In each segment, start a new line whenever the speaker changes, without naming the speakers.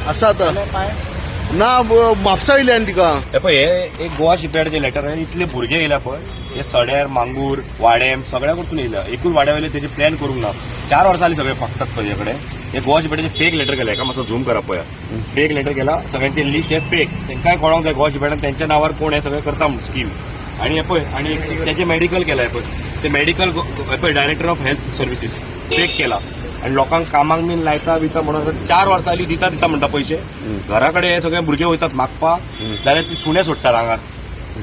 आसा आता ना म्हापसा येयले आनी तिका
हे पळय हे एक गोवा शिपयार्डाचे लेटर आहे. इतले भुरगे येयला पळय हे सड्यार मांगूर वाडेम सगळ्या कडसून येयला. एकूच वाड्या वयले तेजे प्लॅन करूंक ना. 4 वर्सां जाली सगळे फकतात तुजे कडेन. हे गोवा शिपयार्डाचे फेक लेटर केला. एका मातसो झूम करा पळया. फेक लेटर केला. सगळ्यांचे लिस्ट हे फेक. तांकांय कळोंक जाय गोवा शिपयार्डान त्यांच्या नावार कोण हे सगळं करता म्हणून स्कीम. आणि हे पळय आणि त्याचे मेडिकल केलाय पळय. ते मेडिकल पळय director of health services fake केला. आणि लोकांक कामाक बीन लायता बिता म्हणून 4 वर्सां जाली दिता म्हणटा पयशे. घरा कडेन हे सगळे भुरगे वयतात मागपा जाल्यार ती सुणे सोडटात हांगा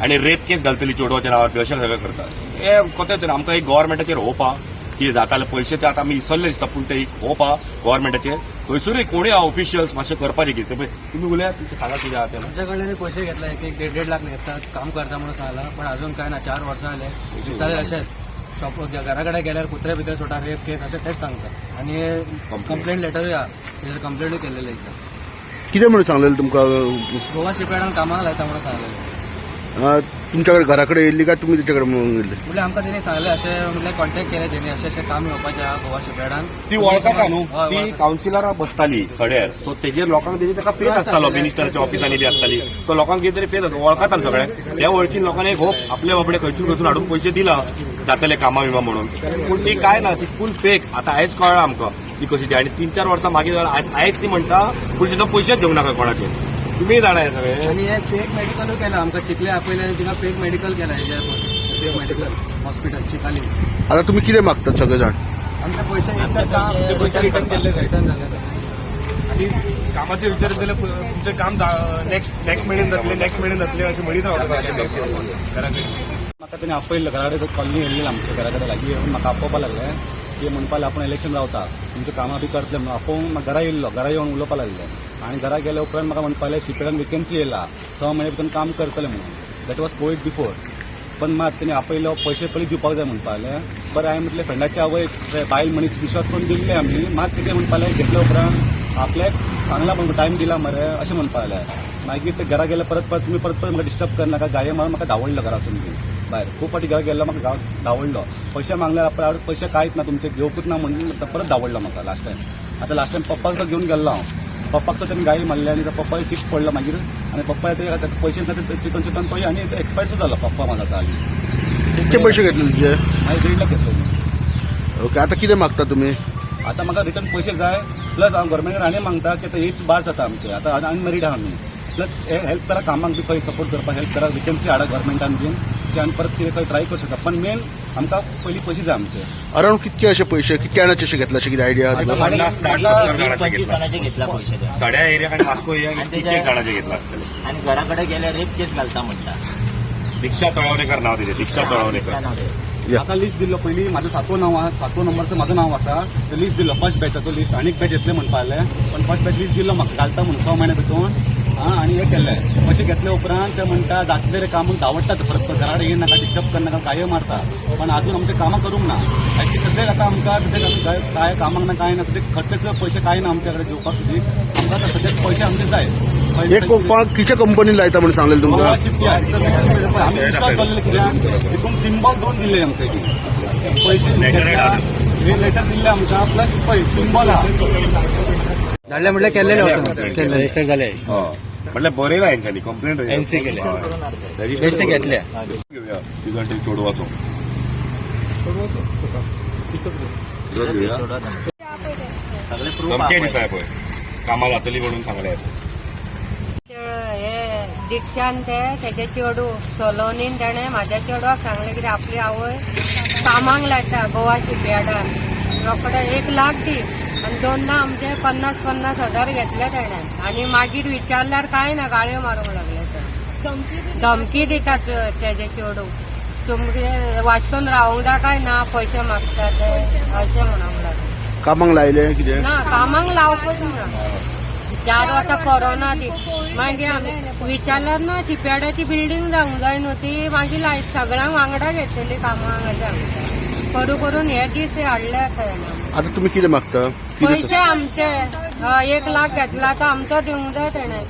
आणि रेप केस घालतली चेडवाच्या नावार अशें सगळें करतात. हे कोतेच आमकां एक गव्हर्मेंटाचेर होप आहा की जाताले पयशे ते आतां आमी इसरले दिसता पूण ते एक होप आहा गव्हर्मेंटाचेर. खंयसरूय कोणूय ऑफिशियल्स मातशें करपाचें कितें तुम्ही उलया तुमचे सांगा कितें आहा तें.
आमच्याकडे पैसे घेतला एक 1.5 लाख घेतात काम करता म्हणून सांगला पण अजून काय ना 4 वर्सां जाले चालेल अशेंच शॉप घराकडे गेल्यार कुत्रे बित्रे सोडा रेप केस अशें तेच सांगतात. आणि कंप्लेंट लेटरूय आहा तेजेर कंप्लेंटूय केलेले एकदा.
कितें म्हणून सांगलेलें तुमकां
गोवा शिपयार्डान कामाक लायता म्हणून सांगलेलें.
तुमच्याकडे घराकडे येयल्ली काय तुमी तिच्या कडेन गेल्ले.
म्हणजे आमकां तेणी सांगलें अशें म्हणजे कॉन्टॅक्ट केले तेणी अशें काम येवपाचें आहा गोवा शिपयार्डान.
ती वळखता न्हू ती कावन्सिलरां बसताली सड्यार. सो तेजेर लोकांक तेजे ताका फेथ आसतालो मिनिस्टराच्या ऑफिसांनी बी आसताली. सो लोकांक कितें तरी फेथ आसता वळखता सगळे. त्या वळखीन लोकांनी एक होप आपले बाबडे खंयसून हाडून पयशे दिला जातले कामा विमा म्हणून. पूण ती काय ना ती फूल फेक. आता आयज कळ्ळां आमकां ती कशी ती. आणि 3-4 वर्सां मागीर आयज ती म्हणटा पुढचे तो पयशेच घेवंक नाका कोणाचे. तुम्ही जाणा हे सगळे.
आणि हे फेक मेडिकलूय केला आमकां चिखले आपयले आनी तिका फेक मेडिकल केला हेजे फेक मेडिकल हॉस्पिटल चिकाली.
आता तुम्ही कितें मागतात सगळे जाण.
आमचे पैसे रिटर्न केले रिटर्न झाले.
आणि कामाचे विचार केले तुमचे काम नेक्स्ट म्हयन्यान जातले अशें म्हणीत रावता.
म्हाका तेणी आपयल्लो घरा कडेन कॉलनी येयल्ली आमच्या घरा कडेन लागीं येवन म्हाका आपोवपा लागले की म्हणपा लागले आपण इलेक्शन रावता तुमचे कामां बी करतले म्हणून आपोवन म्हाका घरा येयल्लो. घरा येवन उलोवपा लागले आणि घरा गेल्या उपरांत म्हाका म्हणपा लागले शिपयार्डान वेकन्सी येयला 6 म्हयने भितर काम करतले म्हणून. That was Covid before. पण मात तेणी आपयलो पयशे पयलीं दिवपाक जाय म्हणपा लागले. बरें हांवें म्हटलें फ्रेंडाच्या आवय बायल मनीस विश्वास करून दिल्ले आमी. मात कितें म्हणपा लागले घेतल्या उपरांत आपल्याक सांगला म्हणून टायम दिला मरे अशें म्हणपा लागले. मागीर ते घरा गेले परत तुमी परत म्हाका डिस्टर्ब करनाका गाये मारून म्हाका धांवडलो घरासून बी भायर. खूब फाटी घरा गेल्लो म्हाका धांवडलो. पयशे मागल्यार आपल्या पयशे कांयच ना तुमचे घेवपूच ना म्हणून परत धांवडलो म्हाका लास्ट टायम. आतां लास्ट टायम पप्पाक तो घेवन गेल्लो हांव. पप्पाक तो तेणी गाडी मारली आणि पप्पाय सीट पडलो मागीर. आणि पप्पा ते पयशे चिंतून पळय आणि एक्सपायर सुद्धा झालो पप्पा माझा आता हालीं.
कितके पयशे घेतले तुझे.
हांवें 1.5 लाख घेतले.
ओके आता कितें मागता तुम्ही.
आता म्हाका रिटर्न पयशे जाय प्लस हांव गव्हर्मेंटान आनी मागता की आतां एज बार जाता आमचे आतां अनमेरीड आहा आमी. प्लस हेल्प करा कामाक बी खंय सपोर्ट करपाक हेल्प करा वेकन्सी हाडा गव्हर्मेंटान बीन की आनी परत कितें खंय ट्राय करूं शकता. पण मेन आमकां पयलीं पयशे जाय आमचे.
अराउंड कितके अशे पयशे कितके जाणांचे अशे घेतला अशें कितें आयडिया.
20-25 जाणांचे घेतला पयशे.
सड्या एरिया आणि वास्को एरिया 30 जाणांचे घेतला आसतले.
आणि घराकडे गेल्यार रेप केस घालता म्हणटा.
दीक्षा तळवणेकर नाव तिथे. दीक्षा तळवणेकर.
म्हाका लिस्ट दिल्लो पयलीं म्हाजो 7 नंबरचं म्हाजो नांव आसा. तो लिस्ट दिल्लो फर्स्ट बॅचाचो लिस्ट. आनीक बॅच येतले म्हणपा लागले पण फर्स्ट बॅच लिस्ट दिल्लो म्हाका घालता म्हणून 6 म्हयने भितून. आणि हे केलें पयशे घेतले उपरांत ते म्हणटा जातले रे काम धांवडटा परत घरा कडेन येनाका डिस्टर्ब करनाका काय मारता. पण अजून आमचे कामां करूंक ना. आनी सद्याक आतां आमकां सद्याक काय कामाक ना काय ना सद्याक खर्चाचे पयशे काय ना आमच्या कडेन घेवपाक सुद्दां. आमकां आतां सद्याक पयशे आमचे जाय.
एक खंयच्या कंपनीन लायता म्हणून सांगलेलें तुमकां.
आमी विश्वास केल्लो कित्याक हितून सिंबल 2 दिल्ले आमकां पयशे हे लेटर दिल्ले आमकां प्लस पळय सिंबल आहा धाडले म्हटल्यार केल्लेले वता रजिस्टर जाले.
म्हटल्यार बरें ना हेंच्यांनी कंप्लेंट
NC केले.
बेश्टे
घेतले.
घेवया तिगांचे चेडवाचो धमके दिताय पळय कामां जातली म्हणून सांगल्यार.
हे दिक्षान तेजे चेडू सलोनीन तेणे म्हाज्या चेडवाक सांगलें कितें आपली आवय कामाक लायता गोवा शिपयार्डान रोकडे 1 लाख दी आणि 2 आमचे 50-50 हजार घेतले तेणे. आणि मागीर विचारल्यार काय ना गाळ्यो मारूंक लागले ते. धमकी दितात तेजे चेडू तुमचे वाचून रावूंक जाय काय ना पयशे मागता ते अशें म्हणूंक लागले.
कामाक लायले कितें
ना कामाक लावपूच ना. 4 वर्सां कोरोना दी मागीर आमी विचारल्यार ना शिपयार्डाची बिल्डींग जावंक जाय न्हू ती मागीर सगळ्यांक वांगडा घेतली कामाक अशें करून हे दीस हाडले खंय.
आता तुम्ही कितें मागता.
पयशे आमचे 1 लाख घेतला तर आमचो दिवंक जाय तेणे.